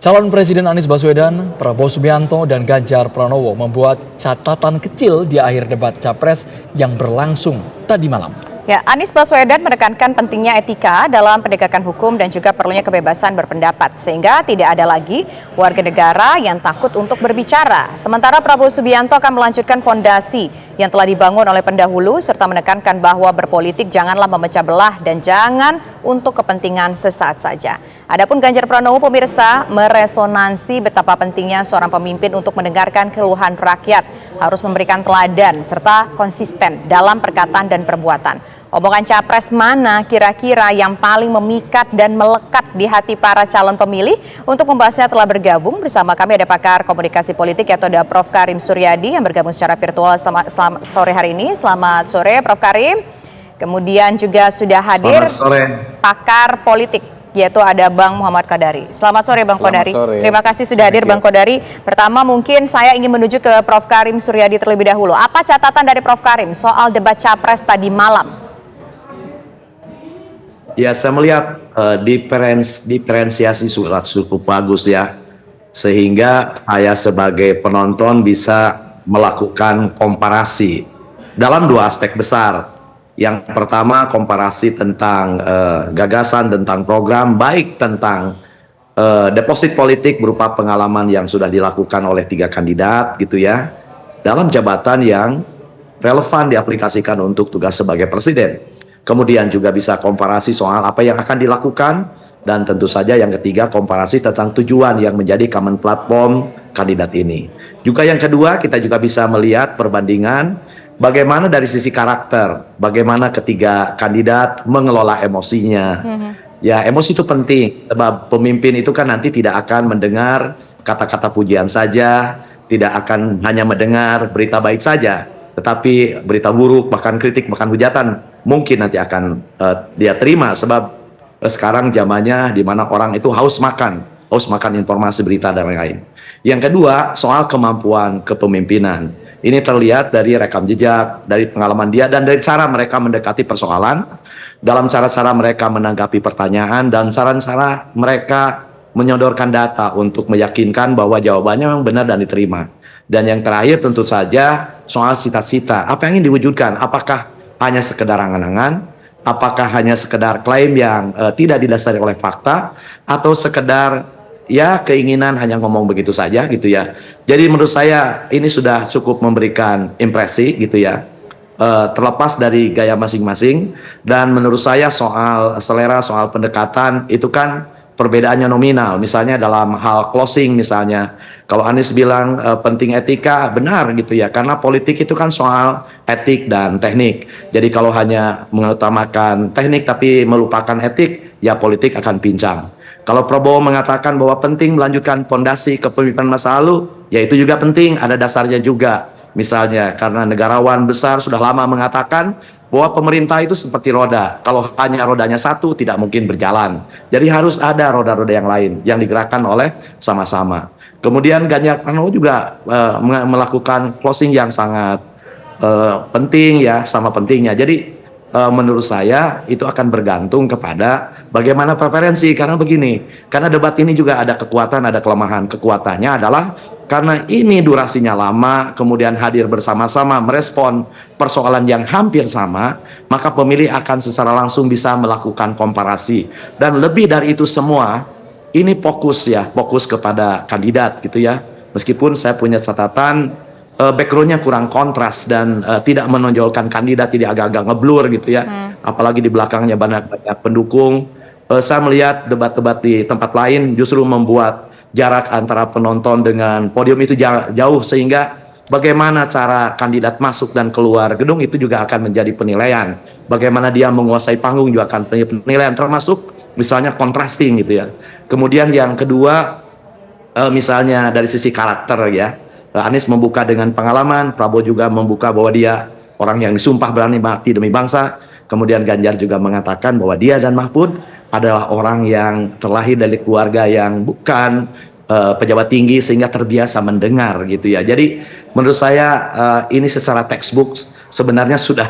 Calon Presiden Anies Baswedan, Prabowo Subianto, dan Ganjar Pranowo membuat catatan kecil di akhir debat Capres yang berlangsung tadi malam. Ya, Anies Baswedan menekankan pentingnya etika dalam penegakan hukum dan juga perlunya kebebasan berpendapat, sehingga tidak ada lagi warga negara yang takut untuk berbicara. Sementara Prabowo Subianto akan melanjutkan fondasi yang telah dibangun oleh pendahulu, serta menekankan bahwa berpolitik janganlah memecah belah dan jangan untuk kepentingan sesaat saja. Adapun Ganjar Pranowo, pemirsa, meresonansi betapa pentingnya seorang pemimpin untuk mendengarkan keluhan rakyat, harus memberikan teladan serta konsisten dalam perkataan dan perbuatan. Omongan capres mana kira-kira yang paling memikat dan melekat di hati para calon pemilih? Untuk membahasnya telah bergabung bersama kami ada pakar komunikasi politik yaitu ada Prof. Karim Suryadi yang bergabung secara virtual sore hari ini. Selamat sore Prof. Karim. Kemudian juga sudah hadir pakar politik yaitu ada Bang Muhammad Kodari. Selamat sore Bang Kodari. Terima kasih sudah hadir Bang Kodari. Pertama mungkin saya ingin menuju ke Prof. Karim Suryadi terlebih dahulu. Apa catatan dari Prof. Karim soal debat capres tadi malam? Ya, saya melihat diferensiasi surat cukup bagus ya, sehingga saya sebagai penonton bisa melakukan komparasi dalam dua aspek besar. Yang pertama komparasi tentang gagasan, tentang program, baik tentang deposit politik berupa pengalaman yang sudah dilakukan oleh 3 kandidat gitu ya, dalam jabatan yang relevan diaplikasikan untuk tugas sebagai presiden. Kemudian juga bisa komparasi soal apa yang akan dilakukan, dan tentu saja yang ketiga komparasi tentang tujuan yang menjadi common platform kandidat ini. Juga yang kedua kita juga bisa melihat perbandingan bagaimana dari sisi karakter, bagaimana ketiga kandidat mengelola emosinya. Ya, emosi itu penting, sebab pemimpin itu kan nanti tidak akan mendengar kata-kata pujian saja, tidak akan hanya mendengar berita baik saja, tetapi berita buruk, bahkan kritik, bahkan hujatan mungkin nanti akan dia terima, sebab sekarang zamannya di mana orang itu haus makan informasi, berita dan lain-lain. Yang kedua soal kemampuan kepemimpinan. Ini terlihat dari rekam jejak, dari pengalaman dia, dan dari cara mereka mendekati persoalan, dalam cara-cara mereka menanggapi pertanyaan, dan cara-cara mereka menyodorkan data untuk meyakinkan bahwa jawabannya memang benar dan diterima. Dan yang terakhir tentu saja soal cita-cita, apa yang ingin diwujudkan, apakah hanya sekedar angan-angan, apakah hanya sekedar klaim yang tidak didasari oleh fakta, atau sekedar ya keinginan hanya ngomong begitu saja gitu ya. Jadi menurut saya ini sudah cukup memberikan impresi gitu ya, terlepas dari gaya masing-masing. Dan menurut saya soal selera, soal pendekatan itu kan perbedaannya nominal. Misalnya dalam hal closing misalnya, kalau Anies bilang penting etika, benar gitu ya, karena politik itu kan soal etik dan teknik. Jadi kalau hanya mengutamakan teknik tapi melupakan etik, ya politik akan pincang. Kalau Prabowo mengatakan bahwa penting melanjutkan fondasi kepemimpinan masa lalu, ya itu juga penting, ada dasarnya juga. Misalnya karena negarawan besar sudah lama mengatakan bahwa pemerintah itu seperti roda, kalau hanya rodanya satu tidak mungkin berjalan. Jadi harus ada roda-roda yang lain yang digerakkan oleh sama-sama. Kemudian Ganjar Pranowo juga melakukan closing yang sangat penting ya, sama pentingnya. Jadi menurut saya itu akan bergantung kepada bagaimana preferensi. Karena begini, karena debat ini juga ada kekuatan, ada kelemahan. Kekuatannya adalah karena ini durasinya lama, kemudian hadir bersama-sama merespon persoalan yang hampir sama, maka pemilih akan secara langsung bisa melakukan komparasi. Dan lebih dari itu semua, ini fokus kepada kandidat gitu ya. Meskipun saya punya catatan backgroundnya kurang kontras dan tidak menonjolkan kandidat, tidak agak-agak ngeblur gitu ya. Apalagi di belakangnya banyak pendukung. Saya melihat debat-debat di tempat lain justru membuat jarak antara penonton dengan podium itu jauh, sehingga bagaimana cara kandidat masuk dan keluar gedung itu juga akan menjadi penilaian. Bagaimana dia menguasai panggung juga akan menjadi penilaian, termasuk misalnya contrasting gitu ya. Kemudian yang kedua misalnya dari sisi karakter ya, Anies membuka dengan pengalaman, Prabowo juga membuka bahwa dia orang yang disumpah berani mati demi bangsa. Kemudian Ganjar juga mengatakan bahwa dia dan Mahfud adalah orang yang terlahir dari keluarga yang bukan pejabat tinggi sehingga terbiasa mendengar gitu ya. Jadi menurut saya ini secara textbook sebenarnya sudah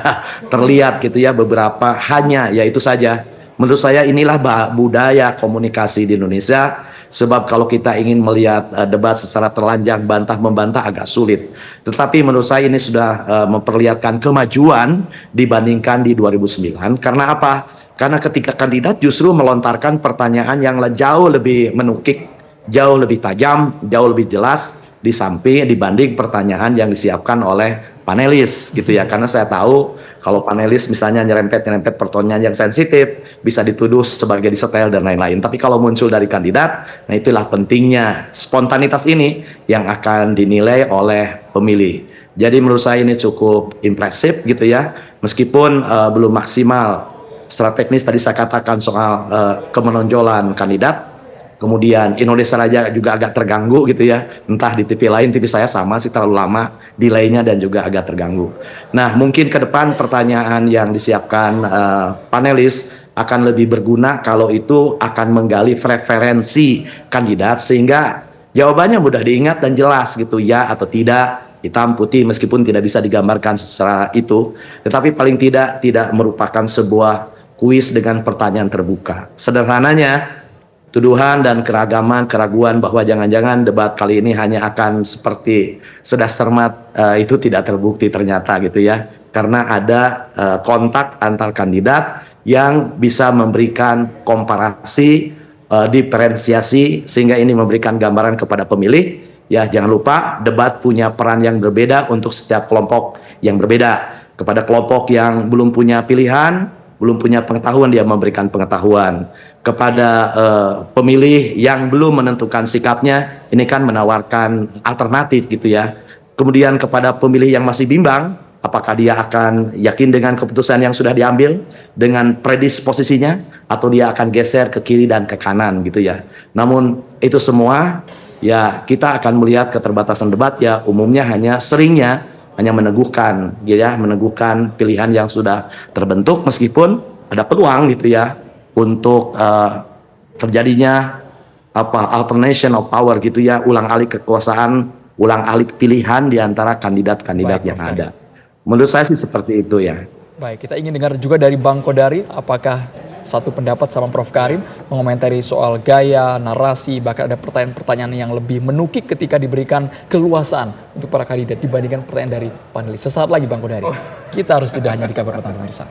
terlihat gitu ya, beberapa hanya yaitu saja. Menurut saya inilah budaya komunikasi di Indonesia, Sebab kalau kita ingin melihat debat secara telanjang bantah-membantah agak sulit. Tetapi menurut saya ini sudah memperlihatkan kemajuan dibandingkan di 2009. Karena apa? Karena ketika kandidat justru melontarkan pertanyaan yang jauh lebih menukik, jauh lebih tajam, jauh lebih jelas dibanding pertanyaan yang disiapkan oleh panelis gitu ya. Karena saya tahu kalau panelis misalnya nyerempet pertanyaan yang sensitif bisa dituduh sebagai disetel dan lain-lain. Tapi kalau muncul dari kandidat, nah itulah pentingnya spontanitas ini yang akan dinilai oleh pemilih. Jadi menurut saya ini cukup impresif gitu ya, meskipun belum maksimal. Secara teknis tadi saya katakan soal kemenonjolan kandidat. Kemudian Indonesia Raya juga agak terganggu gitu ya. Entah di TV lain, TV saya sama sih terlalu lama delaynya dan juga agak terganggu. Nah mungkin ke depan pertanyaan yang disiapkan panelis akan lebih berguna kalau itu akan menggali preferensi kandidat sehingga jawabannya mudah diingat dan jelas gitu, ya atau tidak, hitam putih, meskipun tidak bisa digambarkan secara itu, tetapi paling tidak merupakan sebuah kuis dengan pertanyaan terbuka. Sederhananya, tuduhan dan keraguan bahwa jangan-jangan debat kali ini hanya akan seperti sedas cermat itu tidak terbukti ternyata gitu ya. Karena ada kontak antar kandidat yang bisa memberikan komparasi, diferensiasi sehingga ini memberikan gambaran kepada pemilih. Ya, jangan lupa debat punya peran yang berbeda untuk setiap kelompok yang berbeda. Kepada kelompok yang belum punya pilihan, belum punya pengetahuan, dia memberikan pengetahuan. Kepada pemilih yang belum menentukan sikapnya, ini kan menawarkan alternatif gitu ya. Kemudian kepada pemilih yang masih bimbang, apakah dia akan yakin dengan keputusan yang sudah diambil dengan predisposisinya, atau dia akan geser ke kiri dan ke kanan gitu ya. Namun itu semua ya kita akan melihat keterbatasan debat ya umumnya seringnya hanya meneguhkan ya, meneguhkan pilihan yang sudah terbentuk meskipun ada peluang gitu ya untuk terjadinya alternation of power gitu ya, ulang-alik kekuasaan, ulang-alik pilihan di antara kandidat-kandidat yang ada. Menurut saya sih seperti itu ya. Baik, kita ingin dengar juga dari Bang Kodari, apakah satu pendapat sama Prof. Karim mengomentari soal gaya, narasi, bahkan ada pertanyaan-pertanyaan yang lebih menukik ketika diberikan keluasaan untuk para kandidat dibandingkan pertanyaan dari panelis. Sesaat lagi Bang Kodari. Kita harus jeda hanya di Kabar Petang pemirsa.